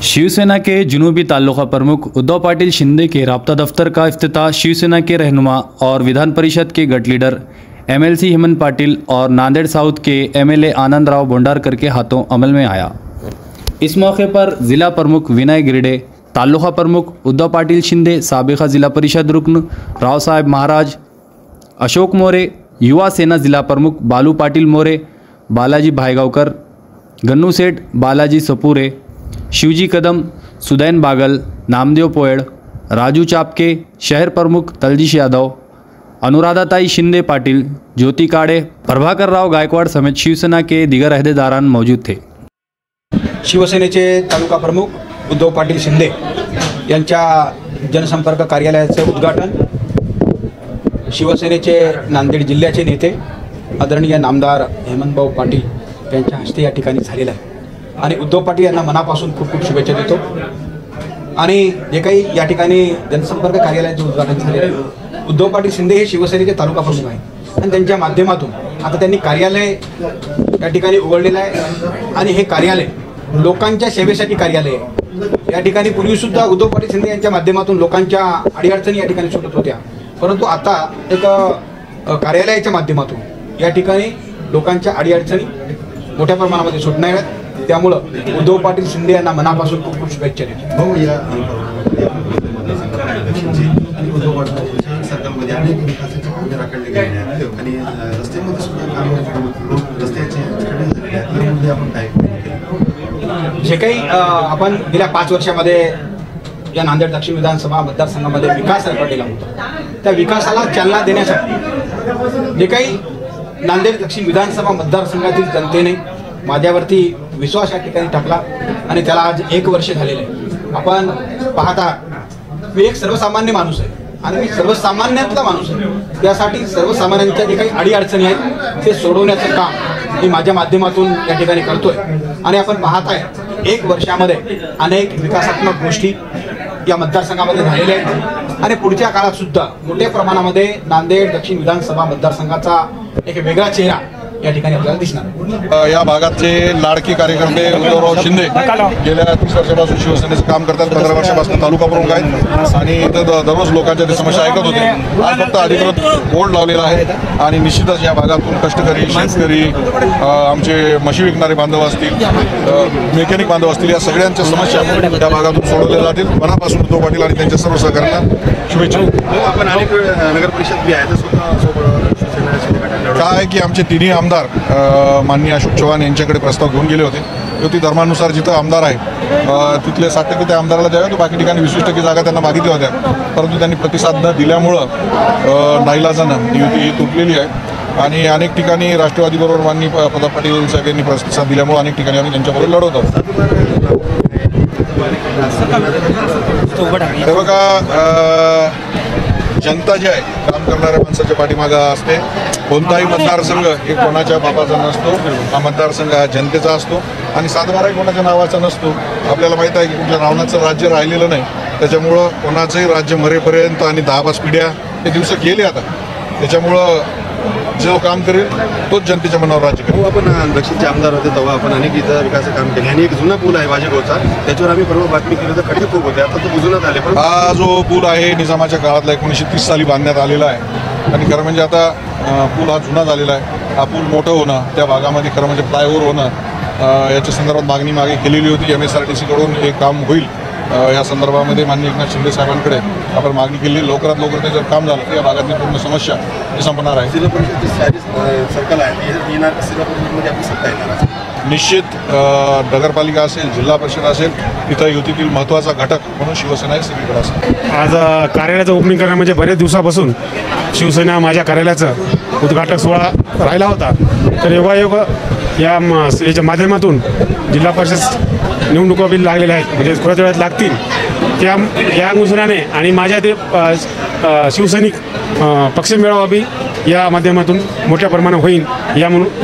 शिवसेना के जुनूबी ताल्लुका प्रमुख उद्धव पाटिल शिंदे के राब्ता दफ्तर का इफ्तिताह शिवसेना के रहनुमा और विधान परिषद के गट लीडर एमएलसी हेमंत पाटिल और नांदेड़ साउथ के एमएलए आनंद राव भोंडारकर के हाथों अमल में आया। इस मौके पर जिला प्रमुख विनय गिरडे, ताल्लुका प्रमुख उद्धव पाटिल शिंदे, साबिका जिला परिषद रुकन राव साहेब महाराज, अशोक मोरे, युवा सेना जिला प्रमुख बालू पाटिल मोरे, बालाजी भाईगावकर, गन्नू सेठ बालाजी सपूरे, शिवजी कदम, सुदैन बागल, नामदेव पोयड़, राजू चापके, शहर प्रमुख तलजीश यादव, अनुराधाताई शिंदे पाटिल, ज्योति काड़े, प्रभाकर राव गायकवाड समेत शिवसेना के दिगर अहदेदारान मौजूद थे। शिवसेनेचे तालुका प्रमुख उद्धव पाटिल शिंदे यांच्या जनसंपर्क कार्यालयाचे उद्घाटन शिवसेनेचे नांदेड जिल्ह्याचे नेते आदरणीय नामदार हेमंतभाऊ पाटील यांच्या हस्ते या ठिकाणी झालेला आहे आणि उद्धव पाटील यांना मनापासून खूप खूप शुभेच्छा देतो। आणि जे काही या ठिकाणी जनसंपर्क कार्यालयाचे उद्घाटन झालेले आहे, उद्धव पाटील शिंदे हे शिवसेनेचे तालुका प्रमुख आहेत आणि त्यांच्या माध्यमातून आता त्यांनी कार्यालय या ठिकाणी उघडलेलं आहे आणि हे कार्यालय लोकांच्या सेवेसाठी कार्यालय आहे। या ठिकाणी पूर्वीसुद्धा उद्धव पाटील शिंदे यांच्या माध्यमातून लोकांच्या अडीअडचणी या ठिकाणी सुटत होत्या, परंतु आता एक कार्यालयाच्या माध्यमातून या ठिकाणी लोकांच्या अडीअडचणी मोठ्या प्रमाणामध्ये सुटणार आहेत। त्यामुळे उद्धव पाटील शिंदे यांना मनापासून खूप खूप शुभेच्छा देतो। जे काही आपण गेल्या 5 वर्षामध्ये या नांदेड दक्षिण विधानसभा मतदारसंघामध्ये विकास रखडलेला होता, त्या विकासाला चालना देण्यासाठी जे काही नांदेड दक्षिण विधानसभा मतदारसंघातील जनतेने माझ्यावरती विश्वास या ठिकाणी टाकला आणि त्याला आज 1 वर्ष झालेलं आहे। आपण पाहता मी एक सर्वसामान्य माणूस आहे आणि मी सर्वसामान्यातला माणूस आहे, त्यासाठी सर्वसामान्यांच्या जे काही अडीअडचणी आहेत ते सोडवण्याचं काम मी माझ्या माध्यमातून या ठिकाणी करतोय आणि आपण पाहताय 1 वर्षामध्ये अनेक विकासात्मक गोष्टी या मतदारसंघामध्ये झालेल्या आहेत आणि पुढच्या काळात सुद्धा मोठ्या प्रमाणामध्ये नांदेड दक्षिण विधानसभा मतदारसंघाचा एक वेगळा चेहरा या ठिकाणी आपल्याला दिसणार। या भागातले लाडके कार्यकर्ते उद्धवराव शिंदे गेल्या 30 वर्षापासून शिवसेनेचं काम करतात, 15 वर्षापासून तालुका प्रमुख आहेत आणि दररोज लोकांच्या ते समस्या ऐकत होते। आज फक्त अधिकृत बोर्ड लावलेला आहे आणि निश्चितच या भागातून कष्टकरी, शेतकरी, आमचे म्हशी विकणारे बांधव असतील, मेकॅनिक बांधव असतील, या सगळ्यांच्या समस्या या भागातून सोडवल्या जातील। मनापासून उद्धव पाटील आणि त्यांच्या सर्व सहकाऱ्यांना शुभेच्छा। आपण अनेक नगर परिषद बी आहे काय की आमचे तिन्ही आमदार माननीय अशोक चव्हाण यांच्याकडे प्रस्ताव घेऊन गेले होते। युती धर्मानुसार जिथं आमदार आहे तिथले 60% त्या आमदाराला द्यावे, तो बाकी ठिकाणी 20% जागा त्यांना मागितल्या होत्या, परंतु त्यांनी प्रतिसाद न दिल्यामुळं नाईलाजानं युती ही तुटलेली आहे आणि अनेक ठिकाणी राष्ट्रवादीबरोबर माननीय प्रताप पाटील साहेब यांनी प्रतिसाद दिल्यामुळे अनेक ठिकाणी आम्ही त्यांच्याबरोबर लढवत आहोत। हे बघा, जनता जी आहे काम करणाऱ्या माणसाच्या पाठीमागे असते। कोणताही मतदारसंघ हे कोणाच्या बापाचा नसतो, हा मतदारसंघ हा जनतेचा असतो आणि 7-12 कोणाच्या नावाचा नसतो। आपल्याला माहीत आहे की कुठल्या रावणाचं राज्य राहिलेलं नाही, त्याच्यामुळं कोणाचंही राज्य मरेपर्यंत आणि 10-5 पिढ्या हे दिवस गेले आता, त्याच्यामुळं जो काम करेल तोच जनतेच्या मनावर राज्य करेल। आपण दक्षिणचे आमदार होते तेव्हा आपण अनेक इथं विकासाचं काम केले आणि एक जुना पूल आहे वाजेगावचा, त्याच्यावर आम्ही परवा बातमी केली तर खड्डे खूप होते, आता तो बुजवण्यात आले। पण हा जो पूल आहे निजामाच्या काळातला 1930 साली बांधण्यात आलेला आहे आणि खरं म्हणजे आता पूल हा जुना झालेला आहे। हा पूल मोठं होणं, त्या भागामध्ये खरं म्हणजे फ्लायओव्हर होणं, याच्या संदर्भात मागणी मागे केलेली होती। MSRTC कडून हे काम होईल या संदर्भामध्ये माननीय एकनाथ शिंदे साहेबांकडे आपण मागणी केली। लवकरात लवकर ते जर काम झालं तर या भागातली पूर्ण समस्या संपणार आहे। जिल्हा परिषदेची सर्कल आहे, येणार जिल्हा परिषदेमध्ये आपली सत्ता येणार निश्चित नगरपालिका असेल, जिल्हा परिषद असेल, तिथं युतीतील महत्त्वाचा घटक म्हणून शिवसेना हे सगळीकडे असेल। आज कार्यालयाचं ओपनिंग करण्या म्हणजे बरेच दिवसापासून शिवसेना माझ्या कार्यालयाचं उद्घाटक सोहळा राहिला होता, तर योगायोग याच्या माध्यमातून जिल्हा परिषद निवडणुका बिल लागलेल्या आहेत, म्हणजे थोड्याच वेळात लागतील, त्या या अनुषंगाने आणि माझ्या ते शिवसैनिक पक्ष मेळावा बी या माध्यमातून मोठ्या प्रमाणात होईल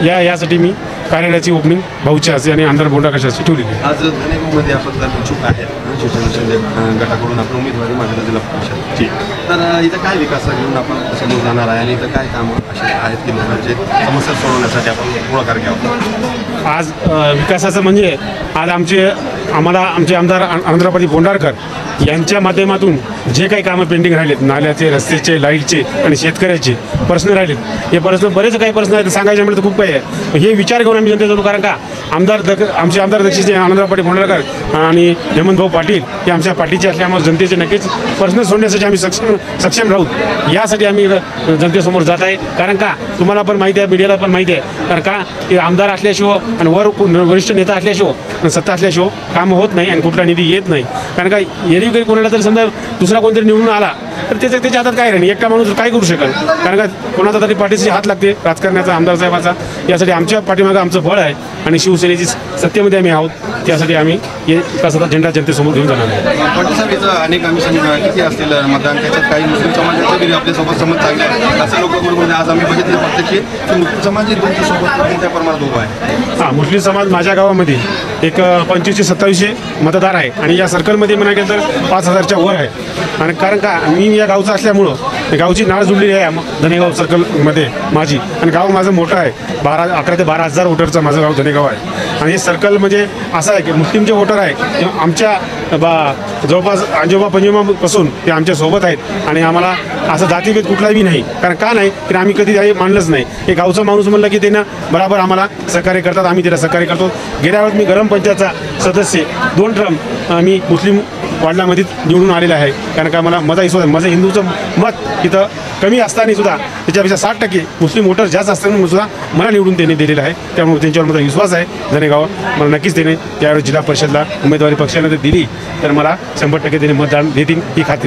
यासाठी मी कार्यालयाची ओपनिंग भाऊच्या हस्ते आणि आमदार भोंडारकर कशाची ठेवली। आज धनेगावमध्ये आपण इच्छुक आहे शिवसेना शिंदे गटाकडून आपण उमेदवारी मागितली जिल्हा परिषद. तर इथं काय विकास घेऊन आपण समोर जाणार आहे आणि इथं काय कामं असे आहेत की लोकांचे समस्या सोडवण्यासाठी आपण पुढाकार घ्यावा. आज विकासाचं म्हणजे आज आम्हाला आमचे आमदार आनंदराव पाटील बोंडारकर यांच्या माध्यमातून जे काही कामं पेंडिंग राहिलेत, नाल्याचे, रस्त्याचे, लाईटचे आणि शेतकऱ्याचे प्रश्न राहिलेत, हे प्रश्न बरेच काही प्रश्न आहेत, सांगायचे म्हणजे खूप काही आहे. हे विचार घेऊन आम्ही जनतेत जातो. कारण का आमचे आमदार दक्षिणचे आनंदराव पाटील बोंडारकर आणि हेमंतभाऊ पाटील हे आमच्या पार्टीचे असल्यामुळे जनतेचे नक्कीच प्रश्न सोडण्यासाठी आम्ही सक्षम राहू. यासाठी आम्ही जनतेसमोर जात आहे. कारण का तुम्हाला पण माहिती आहे, मीडियाला पण माहिती आहे. कारण का हे आमदार असल्याशिवाय आणि वरिष्ठ नेता असल्याशिवाय, सत्ता असल्याशिवाय कामं होत नाही आणि कुठला निधी येत नाही. कारण का येरी काही कोणाला तरी समजा दुसरा कोणतरी निवडून आला तर त्याच्या हातात काय नाही, एकटा माणूस काय करू शकेल. कारण का कोणाचा तरी पाठीशी हात लागते राजकारणाचा, आमदार साहेबाचा. यासाठी आमच्या पाठीमागं आमचं बळ आहे आणि शिवसेनेची सत्तेमध्ये आम्ही आहोत. त्यासाठी आम्ही हे विकासाचा झेंडा जनतेसमोर घेऊन जाणार आहे. पाटील साहेब, इथं अनेक आम्ही किती असतील मतदान, त्याच्यात काही मुस्लिम समाजाचे बी आपल्यासोबत समज चांगले आहे असं लोक बरोबर आज आम्ही बघितले प्रत्यक्ष की मुस्लिम समाज तुमच्यासोबत मोठ्या प्रमाणात उभा आहे. हां, मुस्लिम समाज माझ्या गावामध्ये एक 2500-2700 मतदार आहे आणि या सर्कलमध्ये म्हणा गेलं तर 5000च्या वर आहे. आणि कारण का मी या गावचा असल्यामुळं गावची नाळ जुळलेली आहे धनेगाव सर्कलमध्ये माझी. आणि गाव माझं मोठं आहे, 11 ते 12 हजार वोटरचं माझं गाव धनेगाव आहे. आणि हे सर्कल म्हणजे असं आहे की मुस्लिम जे वोटर आहे आमच्या जवळपास आजोबा पंजोबापासून ते आमच्या सोबत आहेत. आणि आम्हाला असं जातीभेद कुठलाही नाही. कारण का नाही तर आम्ही कधी काही मानलंच नाही. हे गावचा माणूस म्हणलं की त्यांना बरोबर आम्हाला सहकार्य करतात, आम्ही त्याला सहकार्य करतो. गेल्या वेळेस मी गरम पंचायतचा सदस्य 2 टर्म मी मुस्लिम वार्डामध्ये निवडून आलेलं आहे. कारण का मला माझं हिंदूचं मत इथं कमी असताना सुद्धा त्याच्यापेक्षा 60% मुस्लिम वोटर जास्त असताना सुद्धा मला निवडून त्यांनी दिलेलं आहे. त्यामुळे त्यांच्यावर माझा विश्वास आहे. धनेगाव मला नक्कीच त्याने त्यावेळेस जिल्हा परिषदला उमेदवारी पक्षाने दिली तर मला 100% त्यांनी मतदान देतील ही खात्री.